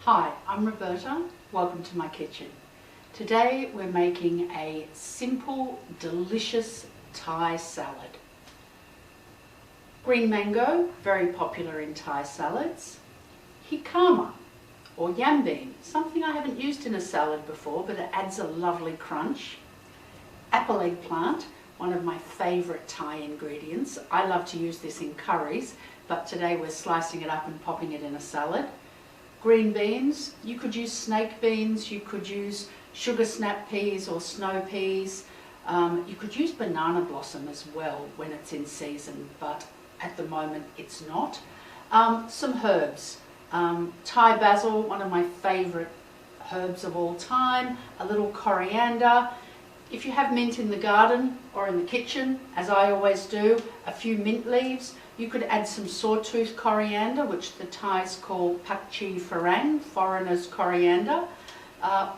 Hi, I'm Roberta. Welcome to my kitchen. Today we're making a simple, delicious Thai salad. Green mango, very popular in Thai salads. Jicama, or yam bean, something I haven't used in a salad before, but it adds a lovely crunch. Apple eggplant, one of my favourite Thai ingredients. I love to use this in curries, but today we're slicing it up and popping it in a salad. Green beans, you could use snake beans, you could use sugar snap peas or snow peas. You could use banana blossom as well when it's in season, but at the moment it's not. Some herbs, Thai basil, one of my favourite herbs of all time, a little coriander. If you have mint in the garden or in the kitchen, as I always do, a few mint leaves. You could add some sawtooth coriander, which the Thais call pakchi farang, foreigners' coriander.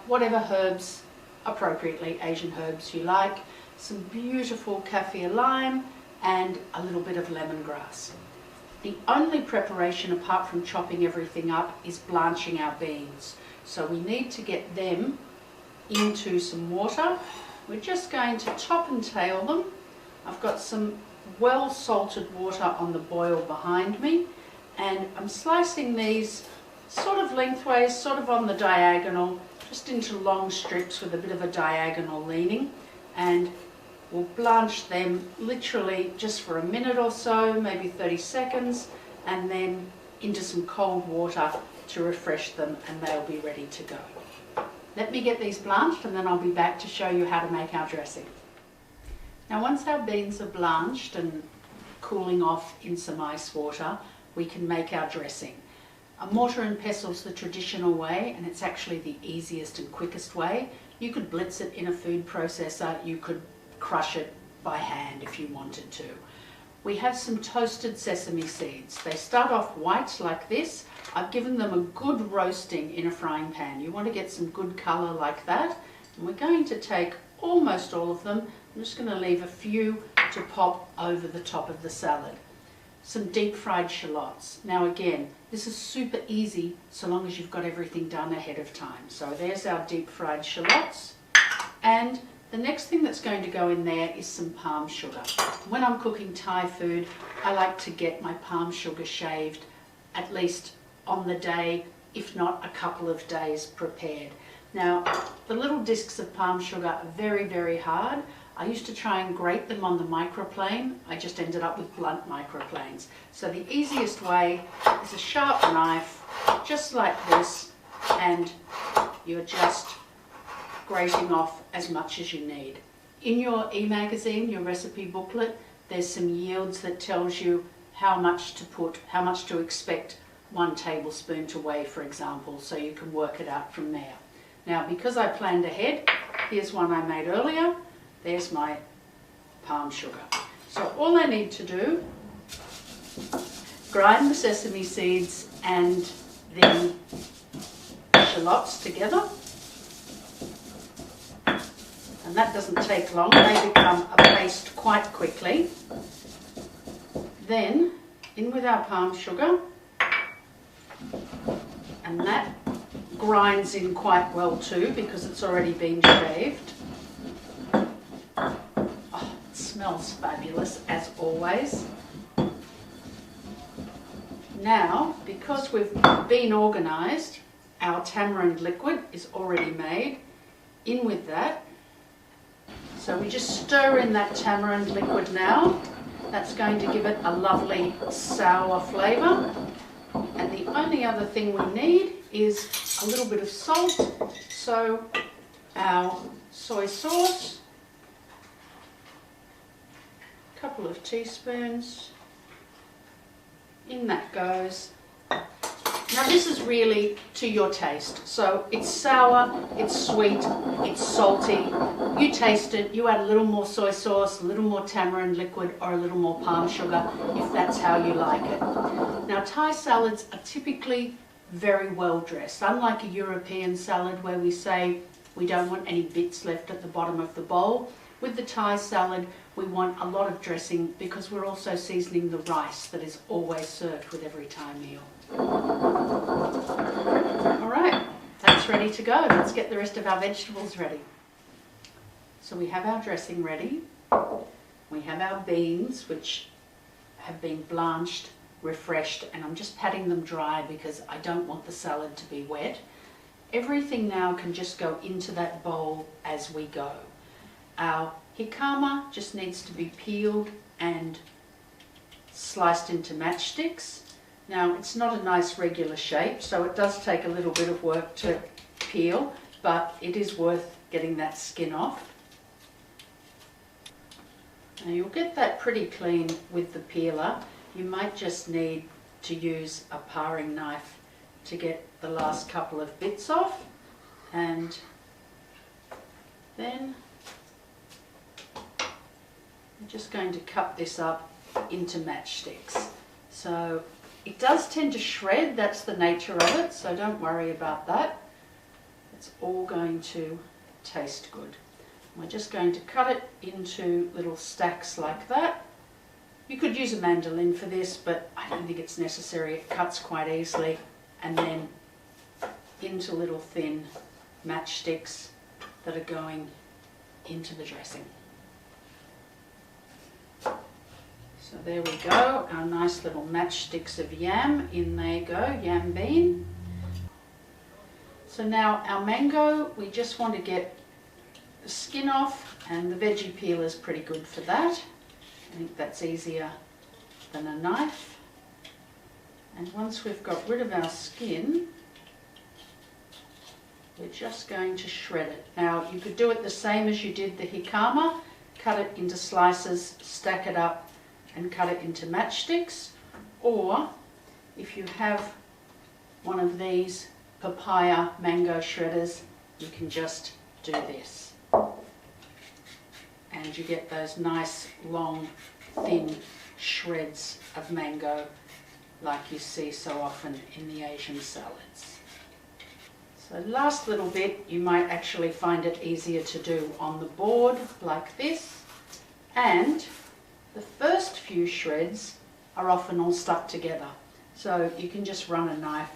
Whatever herbs, appropriately Asian herbs you like. Some beautiful kaffir lime and a little bit of lemongrass. The only preparation apart from chopping everything up is blanching our beans. So we need to get them into some water. We're just going to top and tail them. I've got some well salted water on the boil behind me, and I'm slicing these sort of lengthways, sort of on the diagonal, just into long strips with a bit of a diagonal leaning, and we'll blanch them literally just for a minute or so, maybe 30 seconds, and then into some cold water to refresh them, and they'll be ready to go. Let me get these blanched and then I'll be back to show you how to make our dressing. Now once our beans are blanched and cooling off in some ice water, we can make our dressing. A mortar and pestle's the traditional way, and it's actually the easiest and quickest way. You could blitz it in a food processor, you could crush it by hand if you wanted to. We have some toasted sesame seeds. They start off white like this. I've given them a good roasting in a frying pan. You want to get some good colour like that. And we're going to take almost all of them. I'm just going to leave a few to pop over the top of the salad. Some deep fried shallots. Now again, this is super easy so long as you've got everything done ahead of time. So there's our deep fried shallots. And the next thing that's going to go in there is some palm sugar. When I'm cooking Thai food, I like to get my palm sugar shaved at least on the day, if not a couple of days prepared. Now, the little discs of palm sugar are very, very hard. I used to try and grate them on the microplane. I just ended up with blunt microplanes. So the easiest way is a sharp knife, just like this, and you're just grating off as much as you need. In your e-magazine, your recipe booklet, there's some yields that tells you how much to put, how much to expect 1 tablespoon to weigh, for example, so you can work it out from there. Now, because I planned ahead, here's one I made earlier. There's my palm sugar. So all I need to do, grind the sesame seeds and the shallots together. And that doesn't take long. They become a paste quite quickly. Then, in with our palm sugar. And that grinds in quite well too because it's already been shaved. Oh, it smells fabulous as always. Now, because we've been organised, our tamarind liquid is already made. In with that. So we just stir in that tamarind liquid now. That's going to give it a lovely sour flavour. And the only other thing we need is a little bit of salt. So our soy sauce, a couple of teaspoons, in that goes. Now this is really to your taste. So it's sour, it's sweet, it's salty. You taste it, you add a little more soy sauce, a little more tamarind liquid, or a little more palm sugar if that's how you like it. Now Thai salads are typically very well dressed. Unlike a European salad where we say we don't want any bits left at the bottom of the bowl, With the Thai salad, we want a lot of dressing because we're also seasoning the rice that is always served with every Thai meal. All right, that's ready to go. Let's get the rest of our vegetables ready. So we have our dressing ready. We have our beans, which have been blanched, refreshed, and I'm just patting them dry because I don't want the salad to be wet. Everything now can just go into that bowl as we go. Our jicama just needs to be peeled and sliced into matchsticks. Now, it's not a nice regular shape, so it does take a little bit of work to peel, but it is worth getting that skin off. Now, you'll get that pretty clean with the peeler. You might just need to use a paring knife to get the last couple of bits off, and then I'm just going to cut this up into matchsticks. So it does tend to shred, that's the nature of it, so don't worry about that. It's all going to taste good. We're just going to cut it into little stacks like that. You could use a mandolin for this, but I don't think it's necessary. It cuts quite easily. And then into little thin matchsticks that are going into the dressing. So there we go, our nice little matchsticks of yam. In they go, yam bean. So now our mango, we just want to get the skin off, and the veggie peeler is pretty good for that. I think that's easier than a knife. And once we've got rid of our skin, we're just going to shred it. Now, you could do it the same as you did the jicama, cut it into slices, stack it up, and cut it into matchsticks. Or, if you have one of these papaya mango shredders, you can just do this. And you get those nice, long, thin shreds of mango like you see so often in the Asian salads. So last little bit, you might actually find it easier to do on the board like this. And the first few shreds are often all stuck together. So you can just run a knife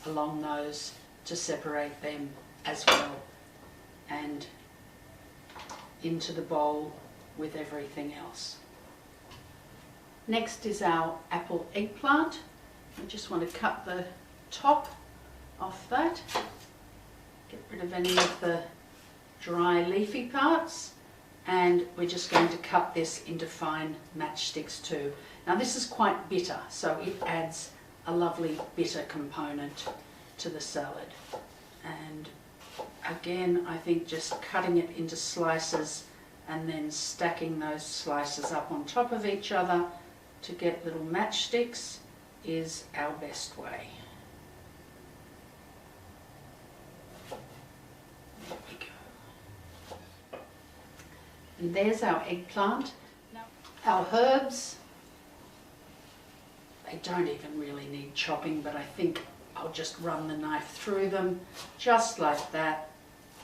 along those to separate them as well. And into the bowl with everything else. Next is our apple eggplant. We just want to cut the top off that. Get rid of any of the dry leafy parts. And we're just going to cut this into fine matchsticks too. Now this is quite bitter, so it adds a lovely bitter component to the salad. And again, I think just cutting it into slices and then stacking those slices up on top of each other to get little matchsticks is our best way. There we go. And there's our eggplant. Now, our herbs, they don't even really need chopping, but I think I'll just run the knife through them just like that,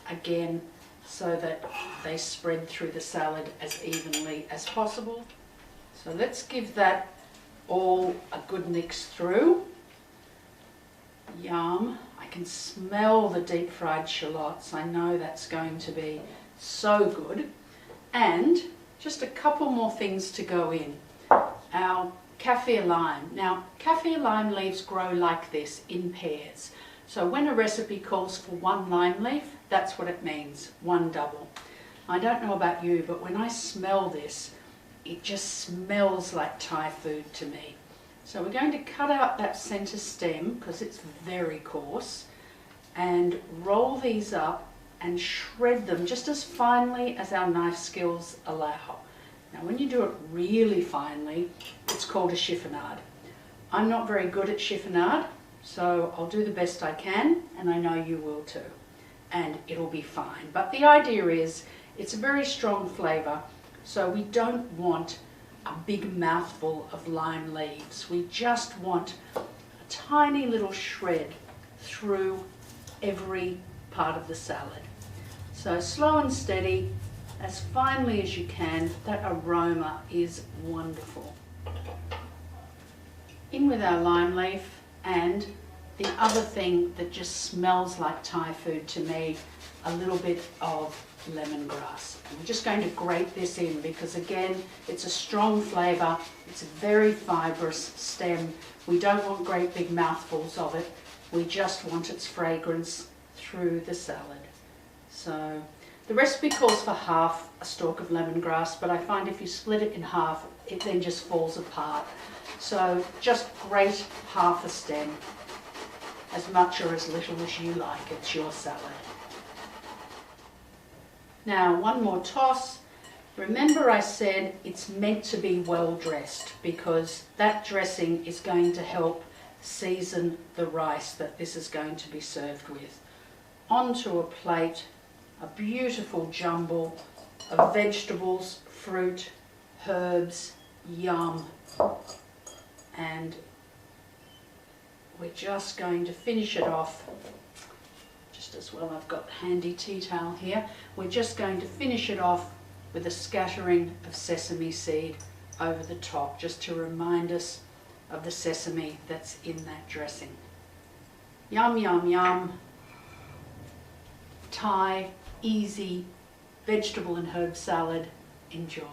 again, so that they spread through the salad as evenly as possible. So let's give that all a good mix through. Yum. I can smell the deep fried shallots. I know that's going to be so good. And just a couple more things to go in. Our kaffir lime. Now, kaffir lime leaves grow like this in pairs. So when a recipe calls for one lime leaf, that's what it means, one double. I don't know about you, but when I smell this, it just smells like Thai food to me. So we're going to cut out that centre stem because it's very coarse and roll these up and shred them just as finely as our knife skills allow. Now when you do it really finely, it's called a chiffonade. I'm not very good at chiffonade, so I'll do the best I can, and I know you will too. And it'll be fine. But the idea is, it's a very strong flavour, so we don't want a big mouthful of lime leaves. We just want a tiny little shred through every part of the salad. So slow and steady, as finely as you can. That aroma is wonderful. In with our lime leaf, and the other thing that just smells like Thai food to me, a little bit of lemongrass. And we're just going to grate this in because again, it's a strong flavour, it's a very fibrous stem. We don't want great big mouthfuls of it, we just want its fragrance through the salad. So the recipe calls for half a stalk of lemongrass, but I find if you split it in half, it then just falls apart. So just grate half a stem, as much or as little as you like, it's your salad. Now one more toss. Remember I said it's meant to be well dressed because that dressing is going to help season the rice that this is going to be served with. Onto a plate, a beautiful jumble of vegetables, fruit, herbs, yum. And we're just going to finish it off, just as well I've got handy tea towel here, we're just going to finish it off with a scattering of sesame seed over the top, just to remind us of the sesame that's in that dressing. Yum, yum, yum. Thai, easy, vegetable and herb salad. Enjoy.